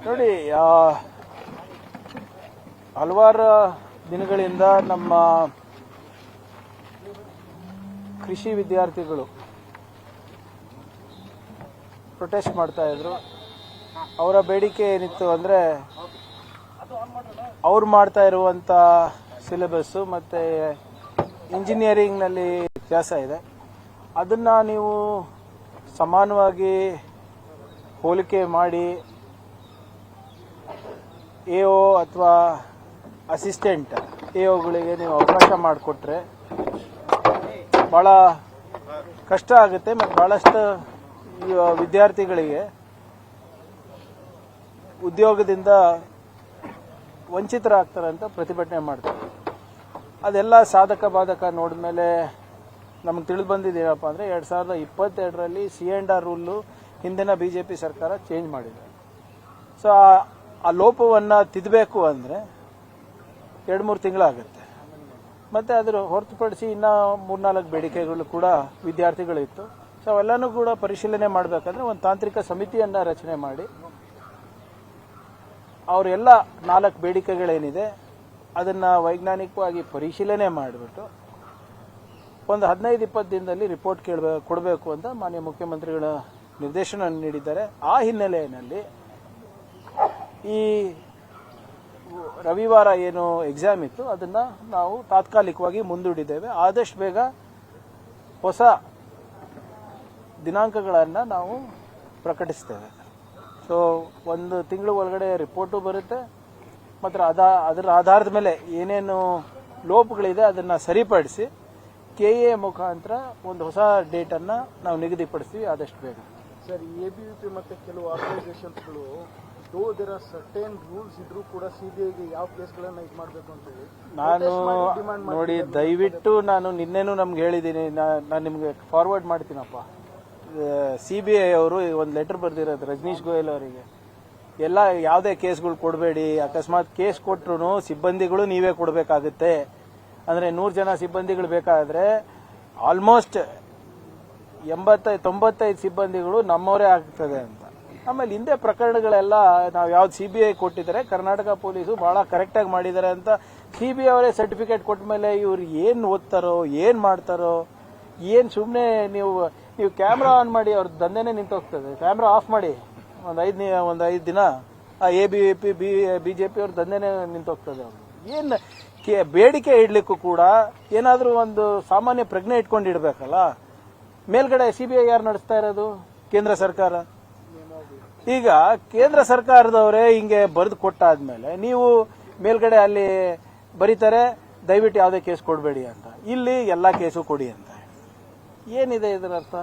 ನೋಡಿ, ಹಲವಾರು ದಿನಗಳಿಂದ ನಮ್ಮ ಕೃಷಿ ವಿದ್ಯಾರ್ಥಿಗಳು ಪ್ರೊಟೆಸ್ಟ್ ಮಾಡ್ತಾ ಇದ್ರು. ಅವರ ಬೇಡಿಕೆ ಏನಿತ್ತು ಅಂದರೆ, ಅವ್ರು ಮಾಡ್ತಾ ಇರುವಂಥ ಸಿಲೆಬಸ್ಸು ಮತ್ತು ಇಂಜಿನಿಯರಿಂಗ್ನಲ್ಲಿ ವ್ಯತ್ಯಾಸ ಇದೆ. ಅದನ್ನು ನೀವು ಸಮಾನವಾಗಿ ಹೋಲಿಕೆ ಮಾಡಿ ಎ.ಒ. ಅಥವಾ ಅಸಿಸ್ಟೆಂಟ್ ಎ.ಒಗಳಿಗೆ ನೀವು ಅವಕಾಶ ಮಾಡಿಕೊಟ್ರೆ ಭಾಳ ಕಷ್ಟ ಆಗುತ್ತೆ ಮತ್ತು ಭಾಳಷ್ಟು ವಿದ್ಯಾರ್ಥಿಗಳಿಗೆ ಉದ್ಯೋಗದಿಂದ ವಂಚಿತರಾಗ್ತಾರೆ ಅಂತ ಪ್ರತಿಭಟನೆ ಮಾಡ್ತಾರೆ. ಅದೆಲ್ಲ ಸಾಧಕ ಬಾಧಕ ನೋಡಿದ್ಮೇಲೆ ನಮಗೆ ತಿಳಿದು ಬಂದಿದ್ದೇನಪ್ಪ ಅಂದರೆ, 2022ರಲ್ಲಿ C&R ರೂಲು ಹಿಂದಿನ BJP ಸರ್ಕಾರ ಚೇಂಜ್ ಮಾಡಿದೆ. ಸೊ ಆ ಲೋಪವನ್ನು ತಿದ್ದಬೇಕು ಅಂದರೆ 2-3 ತಿಂಗಳಾಗುತ್ತೆ. ಮತ್ತು ಅದರ ಹೊರತುಪಡಿಸಿ ಇನ್ನೂ 3-4 ಬೇಡಿಕೆಗಳು ಕೂಡ ವಿದ್ಯಾರ್ಥಿಗಳಿತ್ತು. ಸೊ ಅವೆಲ್ಲನೂ ಕೂಡ ಪರಿಶೀಲನೆ ಮಾಡಬೇಕಂದ್ರೆ ಒಂದು ತಾಂತ್ರಿಕ ಸಮಿತಿಯನ್ನು ರಚನೆ ಮಾಡಿ ಅವರೆಲ್ಲ 4 ಬೇಡಿಕೆಗಳೇನಿದೆ ಅದನ್ನು ವೈಜ್ಞಾನಿಕವಾಗಿ ಪರಿಶೀಲನೆ ಮಾಡಿಬಿಟ್ಟು ಒಂದು 15-20 ದಿನದಲ್ಲಿ ರಿಪೋರ್ಟ್ ಕೊಡಬೇಕು ಅಂತ ಮಾನ್ಯ ಮುಖ್ಯಮಂತ್ರಿಗಳ ನಿರ್ದೇಶನ ನೀಡಿದ್ದಾರೆ. ಆ ಹಿನ್ನೆಲೆಯಲ್ಲಿ ಈ ರವಿವಾರ ಏನು ಎಕ್ಸಾಮ್ ಇತ್ತು ಅದನ್ನು ನಾವು ತಾತ್ಕಾಲಿಕವಾಗಿ ಮುಂದೂಡಿದ್ದೇವೆ. ಆದಷ್ಟು ಬೇಗ ಹೊಸ ದಿನಾಂಕಗಳನ್ನು ನಾವು ಪ್ರಕಟಿಸ್ತೇವೆ. ಸೊ 1 ತಿಂಗಳ ಒಳಗಡೆ ರಿಪೋರ್ಟು ಬರುತ್ತೆ ಮತ್ತು ಅದರ ಆಧಾರದ ಮೇಲೆ ಏನೇನು ಲೋಪಗಳಿದೆ ಅದನ್ನು ಸರಿಪಡಿಸಿ KA ಮುಖಾಂತರ ಒಂದು ಹೊಸ ಡೇಟನ್ನು ನಾವು ನಿಗದಿಪಡಿಸ್ತೀವಿ ಆದಷ್ಟು ಬೇಗ. ಸರ್, ABVP ಮತ್ತು ಕೆಲವು ಆರ್ಗನೈಸೇಷನ್ಸ್ಗಳು ದೇರ್ ಆರ್ ಸರ್ಟೇನ್ ರೂಲ್ಸ್ ಇದ್ರೂ ಕೂಡ CBIಗೆ ಯಾವ ಕೇಸ್ಗಳನ್ನು ಇದು ಮಾಡಬೇಕು ಅಂತ ಹೇಳಿ ನಾನು ನೋಡಿ, ದಯವಿಟ್ಟು ನಾನು ನಿನ್ನೆನೂ ನಮ್ಗೆ ಹೇಳಿದ್ದೀನಿ, ನಾನು ನಿಮ್ಗೆ ಫಾರ್ವರ್ಡ್ ಮಾಡ್ತೀನಪ್ಪ. CBI ಅವರು ಒಂದು ಲೆಟರ್ ಬರೆದಿರೋದು ರಜನೀಶ್ ಗೋಯಲ್ ಅವರಿಗೆ, ಎಲ್ಲ ಯಾವುದೇ ಕೇಸ್ಗಳು ಕೊಡಬೇಡಿ, ಅಕಸ್ಮಾತ್ ಕೇಸ್ ಕೊಟ್ಟರು ಸಿಬ್ಬಂದಿಗಳು ನೀವೇ ಕೊಡಬೇಕಾಗುತ್ತೆ. ಅಂದರೆ 100 ಜನ ಸಿಬ್ಬಂದಿಗಳು ಬೇಕಾದರೆ ಆಲ್ಮೋಸ್ಟ್ 80-95 ಸಿಬ್ಬಂದಿಗಳು ನಮ್ಮವರೇ ಆಗ್ತದೆ ಅಂತ. ಆಮೇಲೆ ಹಿಂದೆ ಪ್ರಕರಣಗಳೆಲ್ಲ ನಾವು ಯಾವ್ದು CBI ಕೊಟ್ಟಿದ್ದಾರೆ, ಕರ್ನಾಟಕ ಪೊಲೀಸು ಭಾಳ ಕರೆಕ್ಟಾಗಿ ಮಾಡಿದ್ದಾರೆ ಅಂತ CBI ಅವರೇ ಸರ್ಟಿಫಿಕೇಟ್ ಕೊಟ್ಟ ಮೇಲೆ ಇವ್ರು ಏನು ಓದ್ತಾರೋ, ಏನು ಮಾಡ್ತಾರೋ, ಏನು ಸುಮ್ಮನೆ ನೀವು ಕ್ಯಾಮ್ರಾ ಆನ್ ಮಾಡಿ ಅವ್ರ ದಂಧೆನೇ ನಿಂತೋಗ್ತದೆ. ಕ್ಯಾಮ್ರಾ ಆಫ್ ಮಾಡಿ ಒಂದು 5 ದಿನ ABVP BJP ಅವ್ರ ದಂಧೆನೇ ನಿಂತೋಗ್ತದೆ. ಅವರು ಏನು ಬೇಡಿಕೆ ಇಡ್ಲಿಕ್ಕೂ ಕೂಡ ಏನಾದರೂ ಒಂದು ಸಾಮಾನ್ಯ ಪ್ರಜ್ಞೆ ಇಟ್ಕೊಂಡಿಡ್ಬೇಕಲ್ಲ. ಮೇಲ್ಗಡೆ CBI ಯಾರು ನಡೆಸ್ತಾ ಇರೋದು? ಕೇಂದ್ರ ಸರ್ಕಾರ. ಈಗ ಕೇಂದ್ರ ಸರ್ಕಾರದವರೇ ಹಿಂಗೆ ಬರೆದು ಕೊಟ್ಟಾದ್ಮೇಲೆ ನೀವು ಮೇಲ್ಗಡೆ ಅಲ್ಲಿ ಬರೀತಾರೆ, ದಯವಿಟ್ಟು ಯಾವುದೇ ಕೇಸ್ ಕೊಡಬೇಡಿ ಅಂತ, ಇಲ್ಲಿ ಎಲ್ಲ ಕೇಸು ಕೊಡಿ ಅಂತ. ಏನಿದೆ ಇದರ ಅರ್ಥ?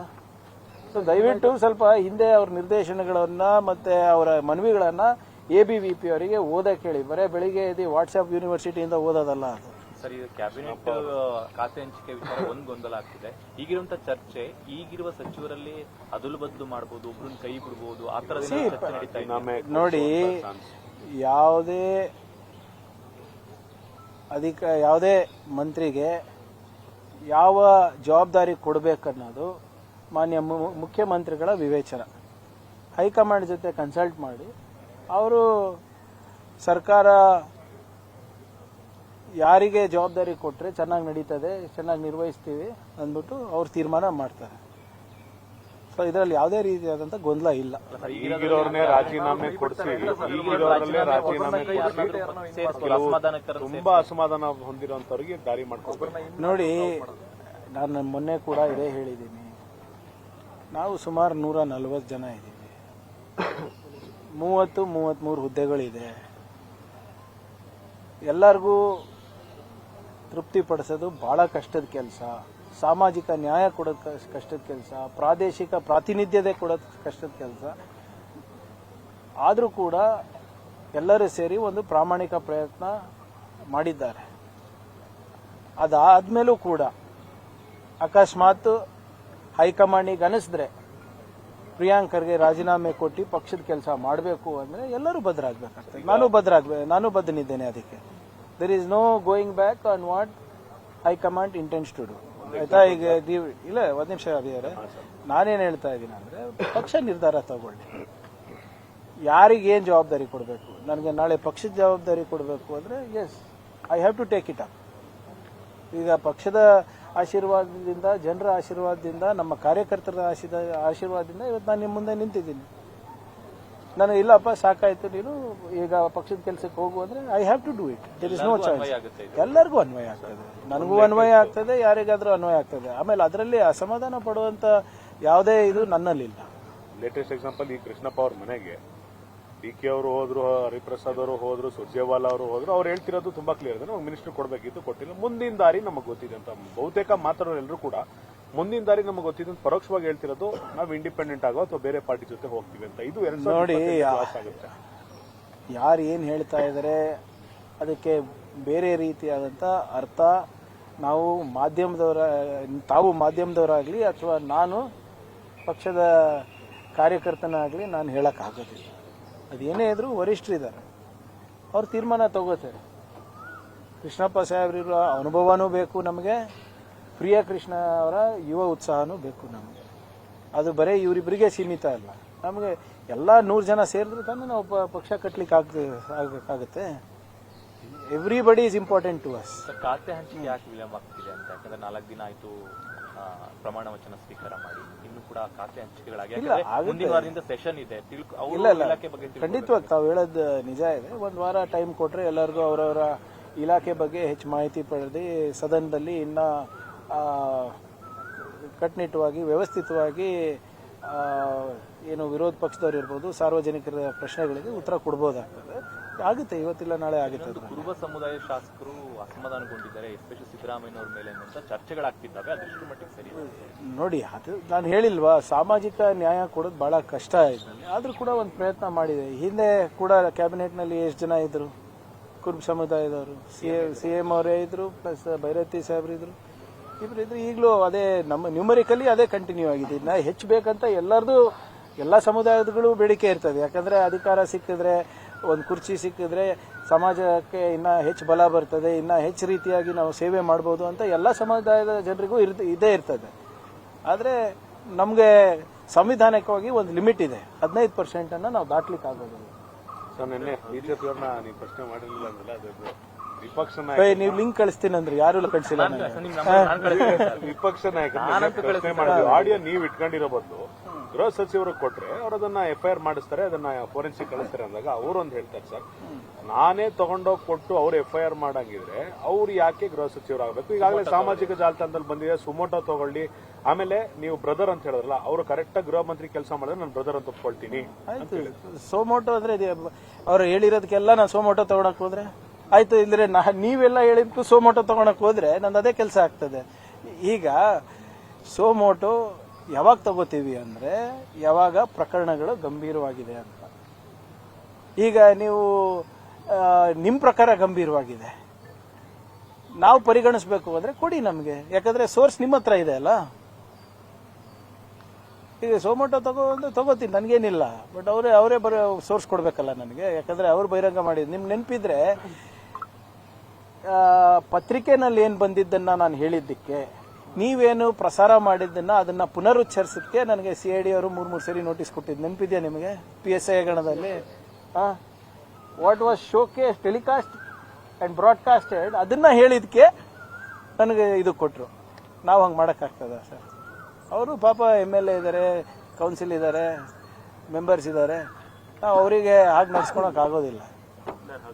ಸೊ ದಯವಿಟ್ಟು ಸ್ವಲ್ಪ ಹಿಂದೆ ಅವ್ರ ನಿರ್ದೇಶನಗಳನ್ನ ಮತ್ತೆ ಅವರ ಮನವಿಗಳನ್ನ ABVP ಅವರಿಗೆ ಓದಕ್ಕೆ ಹೇಳಿ. ಬರೇ ಬೆಳಿಗ್ಗೆ ಇದು ವಾಟ್ಸ್ಆಪ್ ಯೂನಿವರ್ಸಿಟಿಯಿಂದ ಓದೋದಲ್ಲ ಅದು. ಸರ್, ಇದು ಕ್ಯಾಬಿನೆಟ್ ಖಾತೆ ಹಂಚಿಕೆ ವಿಚಾರ ಒಂದು ಗೊಂದಲ ಆಗ್ತಿದೆ. ಈಗಿರುವಂತಹ ಚರ್ಚೆ, ಈಗಿರುವ ಸಚಿವರಲ್ಲಿ ಅದಲು ಬದಲು ಮಾಡಬಹುದು, ಒಬ್ಬರನ್ನ ಕೈ ಬಿಡಬಹುದು, ಆ ತರದ ಚರ್ಚೆ ನಡೀತಾ ಇದೆ. ನೋಡಿ, ಯಾವುದೇ ಮಂತ್ರಿಗೆ ಯಾವ ಜವಾಬ್ದಾರಿ ಕೊಡಬೇಕನ್ನೋದು ಮಾನ್ಯ ಮುಖ್ಯಮಂತ್ರಿಗಳ ವಿವೇಚನ. ಹೈಕಮಾಂಡ್ ಜೊತೆ ಕನ್ಸಲ್ಟ್ ಮಾಡಿ ಅವರು ಸರ್ಕಾರ ಯಾರಿಗೆ ಜವಾಬ್ದಾರಿ ಕೊಟ್ಟರೆ ಚೆನ್ನಾಗಿ ನಡೀತದೆ, ಚೆನ್ನಾಗಿ ನಿರ್ವಹಿಸ್ತೀವಿ ಅಂದ್ಬಿಟ್ಟು ಅವ್ರು ತೀರ್ಮಾನ ಮಾಡ್ತಾರೆ. ಸೊ ಇದರಲ್ಲಿ ಯಾವುದೇ ರೀತಿಯಾದಂಥ ಗೊಂದಲ ಇಲ್ಲ. ರಾಜೀನಾಮೆ ಕೊಡಿಸಿ ತುಂಬಾ ಅಸಮಾಧಾನ ಹೊಂದಿರುವಂತವ್ರಿಗೆ ದಾರಿ ಮಾಡ್ಕೊಡ್ತಾರೆ. ನೋಡಿ, ನಾನು ಮೊನ್ನೆ ಕೂಡ ಇದೇ ಹೇಳಿದ್ದೀನಿ, ನಾವು ಸುಮಾರು 140 ಜನ ಇದ್ದೀವಿ, 30-33 ಹುದ್ದೆಗಳಿದೆ. ಎಲ್ಲರಿಗೂ ತೃಪ್ತಿಪಡಿಸೋದು ಬಹಳ ಕಷ್ಟದ ಕೆಲಸ. ಸಾಮಾಜಿಕ ನ್ಯಾಯ ಕೊಡೋದು ಕಷ್ಟದ ಕೆಲಸ, ಪ್ರಾದೇಶಿಕ ಪ್ರಾತಿನಿಧ್ಯತೆ ಕೊಡೋದು ಕಷ್ಟದ ಕೆಲಸ. ಆದರೂ ಕೂಡ ಎಲ್ಲರೂ ಸೇರಿ ಒಂದು ಪ್ರಾಮಾಣಿಕ ಪ್ರಯತ್ನ ಮಾಡಿದ್ದಾರೆ. ಅದಾದ್ಮೇಲೂ ಕೂಡ ಅಕಸ್ಮಾತ್ ಹೈಕಮಾಂಡಿಗೆ ಅನಿಸಿದ್ರೆ ಪ್ರಿಯಾಂಕ್ ಖರ್ಗೆ ರಾಜೀನಾಮೆ ಕೊಟ್ಟು ಪಕ್ಷದ ಕೆಲಸ ಮಾಡಬೇಕು ಅಂದರೆ ಎಲ್ಲರೂ ಬದ್ಧರಾಗಬೇಕಾಗ್ತದೆ. ನಾನು ಬದ್ಧನಿದ್ದೇನೆ ಅದಕ್ಕೆ. There is no going back on what high command intends to do. ಆಯ್ತಾ? ಈಗ ಇಲ್ಲ, 1 ನಿಮಿಷ ಅಭಿಯವರೇ, ನಾನೇನು ಹೇಳ್ತಾ ಇದ್ದೀನಿ ಅಂದರೆ, ಪಕ್ಷ ನಿರ್ಧಾರ ತಗೊಳ್ಳಿ. ಯಾರಿಗೆ ಏನು ಜವಾಬ್ದಾರಿ ಕೊಡಬೇಕು, ನನಗೆ ನಾಳೆ ಪಕ್ಷದ ಜವಾಬ್ದಾರಿ ಕೊಡಬೇಕು ಅಂದರೆ yes I have to take it up. ಈಗ ಪಕ್ಷದ ಆಶೀರ್ವಾದದಿಂದ, ಜನರ ಆಶೀರ್ವಾದದಿಂದ, ನಮ್ಮ ಕಾರ್ಯಕರ್ತರ ಆಶೀರ್ವಾದದಿಂದ ಇವತ್ತು ನಾನು ನಿಮ್ಮ ಮುಂದೆ ನಿಂತಿದ್ದೀನಿ. ನಾನು ಇಲ್ಲಪ್ಪ ಸಾಕಾಯ್ತು, ನೀನು ಈಗ ಪಕ್ಷದ ಕೆಲಸಕ್ಕೆ ಹೋಗು ಅಂದರೆ I have to do it. There is no choice. ಎಲ್ಲರಿಗೂ ಅನ್ವಯ ಆಗ್ತದೆ, ನನಗೂ ಅನ್ವಯ ಆಗ್ತದೆ, ಯಾರಿಗಾದ್ರೂ ಅನ್ವಯ ಆಗ್ತದೆ. ಆಮೇಲೆ ಅದರಲ್ಲಿ ಅಸಮಾಧಾನ ಪಡುವಂತ ಯಾವುದೇ ಇದು ನನ್ನಲ್ಲಿಲ್ಲ. ಲೇಟೆಸ್ಟ್ ಎಕ್ಸಾಂಪಲ್ ಈ ಕೃಷ್ಣಪ್ಪ ಅವ್ರ ಮನೆಗೆ ಡಿ.ಕೆ ಅವರು ಹೋದ್ರು, ಹರಿಪ್ರಸಾದ್ ಅವರು ಹೋದ್ರು, ಸುರ್ಜೇವಾಲಾ ಅವರು ಹೋದ್ರು. ಅವ್ರು ಹೇಳ್ತಿರೋದು ತುಂಬಾ ಕ್ಲಿಯರ್ ಇದೆ, ನಾವು ಮಿನಿಸ್ಟರ್ ಕೊಡಬೇಕಿತ್ತು, ಕೊಟ್ಟಿಲ್ಲ. ಮುಂದಿನ ದಾರಿ ನಮಗೆ ಗೊತ್ತಿದೆ ಅಂತ ಬಹುತೇಕ ಮಾತಾಡೋರೆಲ್ಲರೂ ಕೂಡ ಮುಂದಿನ ದಾರಿ ನಮಗೆ ಗೊತ್ತಿದೆ ಅಂತ ಪರೋಕ್ಷವಾಗಿ ಹೇಳ್ತಿರೋದು. ನಾವು ಇಂಡಿಪೆಂಡೆಂಟ್ ಆಗೋ ಅಥವಾ ಬೇರೆ ಪಾರ್ಟಿ ಜೊತೆ ಹೋಗ್ತೀವಿ ಅಂತ. ಇದು ನೋಡಿ, ಆಗುತ್ತೆ. ಯಾರು ಏನು ಹೇಳ್ತಾ ಇದ್ದಾರೆ ಅದಕ್ಕೆ ಬೇರೆ ರೀತಿಯಾದಂಥ ಅರ್ಥ ನಾವು ತಾವು ಮಾಧ್ಯಮದವರಾಗಲಿ ಅಥವಾ ನಾನು ಪಕ್ಷದ ಕಾರ್ಯಕರ್ತನಾಗಲಿ ನಾನು ಹೇಳೋಕ್ಕಾಗೋದಿಲ್ಲ. ಅದೇನೇ ಇದ್ರೂ ವರಿಷ್ಠರಿದ್ದಾರೆ, ಅವ್ರು ತೀರ್ಮಾನ ತಗೋತಾರೆ. ಕೃಷ್ಣಪ್ಪ ಸಾಹೇಬ್ರಿರೋ ಅನುಭವನೂ ಬೇಕು ನಮಗೆ, ಪ್ರಿಯ ಕೃಷ್ಣ ಅವರ ಯುವ ಉತ್ಸಾಹನೂ ಬೇಕು ನಮಗೆ. ಅದು ಬರೀ ಇವರಿಬ್ಬರಿಗೆ ಸೀಮಿತ ಅಲ್ಲ, ನಮಗೆ ಎಲ್ಲ 100 ಜನ ಸೇರಿದ್ರೆ ತಾನೇ ನಾವು ಪಕ್ಷ ಕಟ್ಟಲಿಕ್ಕೆ ಆಗಬೇಕಾಗುತ್ತೆ. Everybody is important to us. ಖಾತೆ ಹಂಚಿಕೆ ಯಾಕೆ ವಿಳಂಬ ಆಗ್ತಿದೆ ಅಂತ? ಯಾಕಂದ್ರೆ 4 ದಿನ ಆಯ್ತು ಪ್ರಮಾಣ ವಚನ ಸ್ವೀಕಾರ ಮಾಡಿ, ಇನ್ನು ಕೂಡ ಖಾತೆ ಹಂಚಿಕೆಗಳಾಗಿ ಮುಂದಿನ ವಾರದಿಂದ ಸೆಷನ್ ಇದೆ. ಇಲಾಖೆ ಬಗ್ಗೆ ಖಂಡಿತವಾಗಿ ತಾವು ಹೇಳೋದು ನಿಜ ಇದೆ. ಒಂದು ವಾರ ಟೈಮ್ ಕೊಟ್ರೆ ಎಲ್ಲರಿಗೂ ಅವರವರ ಇಲಾಖೆ ಬಗ್ಗೆ ಹೆಚ್ಚು ಮಾಹಿತಿ ಪಡೆದು ಸದನದಲ್ಲಿ ಇನ್ನ ಕಟ್ಟುನಿಟ್ಟವಾಗಿ ವ್ಯವಸ್ಥಿತವಾಗಿ ಏನು ವಿರೋಧ ಪಕ್ಷದವ್ರು ಇರ್ಬೋದು, ಸಾರ್ವಜನಿಕರ ಪ್ರಶ್ನೆಗಳಿಗೆ ಉತ್ತರ ಕೊಡ್ಬೋದಾಗ್ತದೆ. ಆಗುತ್ತೆ, ಇವತ್ತಿಲ್ಲ ನಾಳೆ ಆಗುತ್ತೆ. ಕುರುಬ ಸಮುದಾಯ ಶಾಸಕರು ಅಸಮಾಧಾನಗೊಂಡಿದ್ದಾರೆ, ಎಸ್ಪೆಷಲಿ ಸಿದ್ದರಾಮಯ್ಯನವ್ರ ಮೇಲೆ ಅಂತ ಚರ್ಚೆಗಳಾಗ್ತಿದ್ದಾವೆ. ಅದೆಷ್ಟು ಮಟ್ಟಿಗೆ ಸರಿ? ನೋಡಿ, ಅದು ನಾನು ಹೇಳಿಲ್ವಾ, ಸಾಮಾಜಿಕ ನ್ಯಾಯ ಕೊಡೋದು ಬಹಳ ಕಷ್ಟ ಇದರಲ್ಲಿ. ಆದ್ರೂ ಕೂಡ ಒಂದು ಪ್ರಯತ್ನ ಮಾಡಿದೆ. ಹಿಂದೆ ಕೂಡ ಕ್ಯಾಬಿನೆಟ್ನಲ್ಲಿ ಎಷ್ಟು ಜನ ಇದ್ರು ಕುರುಬ ಸಮುದಾಯದವರು? CM ಅವರೇ ಇದ್ರು, ಪ್ಲಸ್ ಭೈರತಿ ಸಾಹೇಬ್ರು ಇದ್ರು, ಇಬ್ರು ಇದ್ರು. ಈಗಲೂ ಅದೇ ನಮ್ಮ ನ್ಯೂಮರಿಕಲಿ ಅದೇ ಕಂಟಿನ್ಯೂ ಆಗಿದೆ. ಇನ್ನ ಹೆಚ್ಚು ಬೇಕಂತ ಎಲ್ಲ ಸಮುದಾಯದಗಳು ಬೇಡಿಕೆ ಇರ್ತದೆ. ಯಾಕಂದ್ರೆ ಅಧಿಕಾರ ಸಿಕ್ಕಿದ್ರೆ, ಒಂದು ಕುರ್ಚಿ ಸಿಕ್ಕಿದ್ರೆ ಸಮಾಜಕ್ಕೆ ಇನ್ನ ಹೆಚ್ಚು ಬಲ ಬರ್ತದೆ, ಇನ್ನ ಹೆಚ್ಚು ರೀತಿಯಾಗಿ ನಾವು ಸೇವೆ ಮಾಡಬಹುದು ಅಂತ ಎಲ್ಲ ಸಮುದಾಯದ ಜನರಿಗೂ ಇದೇ ಇರ್ತದೆ. ಆದರೆ ನಮಗೆ ಸಂವಿಧಾನಿಕವಾಗಿ ಒಂದು ಲಿಮಿಟ್ ಇದೆ, 15% ಅನ್ನ ನಾವು ದಾಟ್ಲಿಕ್ಕೆ ಆಗೋದಿಲ್ಲ. ಸರ್, ನಿನ್ನೆ ಬಿಜೆಪಿ ಅವ್ರನ್ನ ನೀವು ಪ್ರಶ್ನೆ ಮಾಡಿರಲಿಲ್ಲ ಅಂದ್ರೆ ಅದು ವಿಪಕ್ಷ ನೀವು ಲಿಂಕ್ ಕಳಿಸ್ತೀನಿ ಅಂದ್ರೆ ಯಾರು ಕಳಿಸಿಲ್ಲ. ವಿಪಕ್ಷ ನಾಯಕರು ಪ್ರಶ್ನೆ ಮಾಡಿದ್ರು. ಆಡಿಯೋ ನೀವು ಇಟ್ಕೊಂಡಿರೋ ಬದಲು ಗೃಹ ಸಚಿವರು ಕೊಟ್ರೆ ಅವ್ರು ಅದನ್ನ FIR ಮಾಡಿಸ್ತಾರೆ, ಅದನ್ನ ಫೋರೆನ್ಸಿಕ್ ಕಳಿಸ್ತಾರೆ ಅಂದಾಗ ಅವ್ರೊಂದು ಹೇಳ್ತಾರೆ, ಸರ್ ನಾನೇ ತಗೊಂಡೋಗಿ ಕೊಟ್ಟು ಅವ್ರು FIR ಮಾಡಂಗಿದ್ರೆ ಅವ್ರು ಯಾಕೆ ಗೃಹ ಸಚಿವರು ಆಗಬೇಕು? ಈಗಾಗಲೇ ಸಾಮಾಜಿಕ ಜಾಲತಾಣದಲ್ಲಿ ಬಂದಿದೆ, ಸುಮೋಟೋ ತಗೊಳ್ಳಿ. ಆಮೇಲೆ ನೀವು ಬ್ರದರ್ ಅಂತ ಹೇಳಿದ್ರಲ್ಲ, ಅವರು ಕರೆಕ್ಟ್ ಆಗಿ ಗೃಹ ಮಂತ್ರಿ ಕೆಲಸ ಮಾಡಿದ್ರೆ ನಾನು ಬ್ರದರ್ ಅಂತ ಒಪ್ಕೊಳ್ತೀನಿ. ಆಯ್ತು, ಸೋಮೋಟೋ ಅಂದ್ರೆ ಅವ್ರು ಹೇಳಿರೋದಕ್ಕೆಲ್ಲ ನಾನು ಸೋಮೋಟೋ ತಗೊಳಕ್ ಹೋದ್ರೆ ಆಯ್ತು, ಇಲ್ಲದ್ರೆ ನೀವೆಲ್ಲ ಹೇಳಿದ್ದು ಸೋಮೋಟೋ ತಗೊಳಕ್ ಹೋದ್ರೆ ನಂದು ಅದೇ ಕೆಲಸ ಆಗ್ತದೆ. ಈಗ ಸೋಮೋಟೋ ಯಾವಾಗ ತಗೋತೀವಿ ಅಂದ್ರೆ ಯಾವಾಗ ಪ್ರಕರಣಗಳು ಗಂಭೀರವಾಗಿದೆ ಅಂತ. ಈಗ ನೀವು ನಿಮ್ಮ ಪ್ರಕಾರ ಗಂಭೀರವಾಗಿದೆ, ನಾವು ಪರಿಗಣಿಸಬೇಕು ಅಂದ್ರೆ ಕೊಡಿ ನಮಗೆ, ಯಾಕಂದ್ರೆ ಸೋರ್ಸ್ ನಿಮ್ಮ ಹತ್ರ ಇದೆ ಅಲ್ಲ. ಈಗ ಸೋಮೋಟೋ ತಗೋತೀನಿ, ನನಗೇನಿಲ್ಲ. ಬಟ್ ಅವರೇ ಸೋರ್ಸ್ ಕೊಡ್ಬೇಕಲ್ಲ ನನಗೆ, ಯಾಕಂದ್ರೆ ಅವ್ರು ಬಹಿರಂಗ ಮಾಡಿದ್ರು. ನಿಮ್ಗೆ ನೆನಪಿದ್ರೆ ಪತ್ರಿಕೆನಲ್ಲಿ ಏನು ಬಂದಿದ್ದನ್ನ ನಾನು ಹೇಳಿದ್ದಕ್ಕೆ, ನೀವೇನು ಪ್ರಸಾರ ಮಾಡಿದ್ದನ್ನ ಅದನ್ನ ಪುನರುಚ್ಚರಿಸಕ್ಕೆ ನನಗೆ CID ಅವರು 3 ಸರಿ ನೋಟಿಸ್ ಕೊಟ್ಟಿದ್ದು ನೆನಪಿದೆಯಾ ನಿಮಗೆ? PSI ಗಣದಲ್ಲಿ what was showcase telecast and broadcasted ಅದನ್ನ ಹೇಳಿದ್ಕೆ ನನಗೆ ಇದು ಕೊಟ್ಟರು. ನಾವು ಹಂಗೆ ಮಾಡೋಕ್ಕಾಗ್ತದ ಸರ್? ಅವರು ಪಾಪ MLA ಇದ್ದಾರೆ, ಕೌನ್ಸಿಲ್ ಇದ್ದಾರೆ, ಮೆಂಬರ್ಸ್ ಇದ್ದಾರೆ, ನಾವು ಅವರಿಗೆ ಹಾಗೆ ನಡ್ಸ್ಕೊಳಕ್ ಆಗೋದಿಲ್ಲ.